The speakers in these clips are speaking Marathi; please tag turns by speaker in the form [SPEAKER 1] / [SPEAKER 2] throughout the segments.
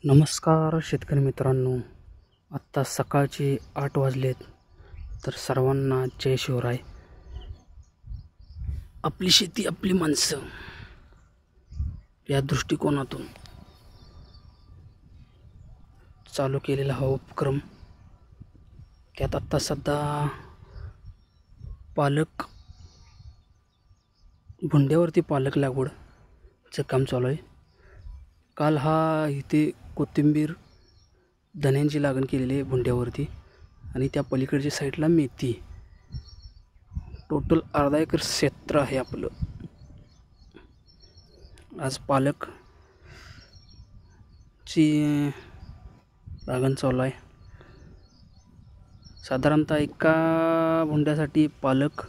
[SPEAKER 1] नमस्कार शेतकरी मित्रांनो, आत्ता सकाळचे 8 वाजलेत. तर सर्वांना जय शिवराय. आपली शेती आपली माणसं या दृष्टिकोनातून चालू केलेला हा उपक्रम. त्यात आत्ता सध्या भुंड्यावरती पालक लागवडचं काम चालू आहे. काल इथे कोथिंबीर धन्यांची लागण केलेली आहे भुंड्यावरती, आणि त्या पलीकडच्या साईडला मेथी. टोटल अर्धा एकर क्षेत्र आहे आपलं. आज पालकची लागण चालू आहे. साधारणतः एका भुंड्यासाठी पालक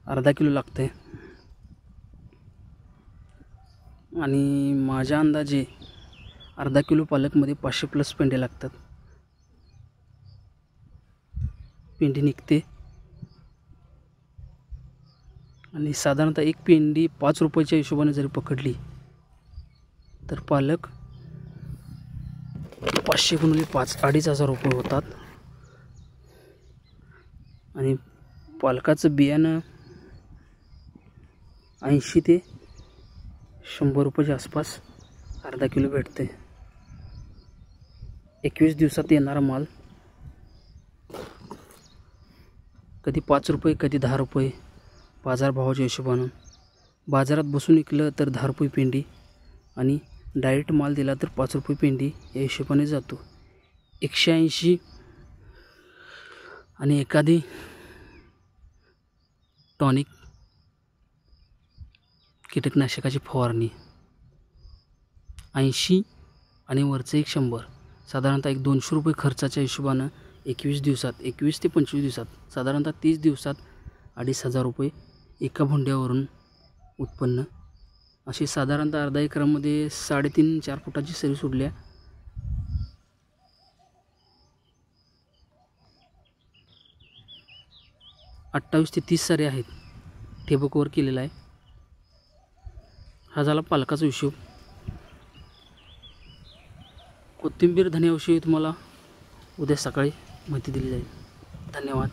[SPEAKER 1] अर्धा किलो लागते, आणि माझ्या अंदाजे अर्धा किलो पालकमध्ये 500+ पेंडे लागतात. पेंडी निघते, आणि साधारणतः एक पेंडी 5 रुपयाच्या हिशोबाने जरी पकडली तर पालक 500 गुणिले 5 2,500 रुपये होतात. आणि पालकाचं बियाणं 80 ते 100 रुपयाच्या आसपास अर्धा किलो भेटते. 21 दिवसात येणारा माल. कधी 5 रुपये कधी 10 रुपये बाजारभावाच्या हिशोबानं. बाजारात बसून विकलं तर 10 रुपये पेंडी, आणि डायरेक्ट माल दिला तर 5 रुपये पेंडी या हिशोबाने जातो. 180 आणि एखादी टॉनिक कीटकनाशकाची फवारणी 80 आणि वरचं 100, साधारणतः 200 रुपये खर्चाच्या हिशोबानं 21 ते 25 दिवसात साधारणतः 30 दिवसात 2,500 रुपये एका भुंड्यावरून उत्पन्न. अशी साधारणतः अर्धा एकरामध्ये 3.5-4 फुटाची सरी सोडल्या 28 ते 30 सरी आहेत. ठिबकवर केलेला आहे. हा झाला पालकाचा हिशोब. कोथिंबीर धन्याविषयी तुम्हाला उद्या सकाळी माहिती दिली जाईल. धन्यवाद.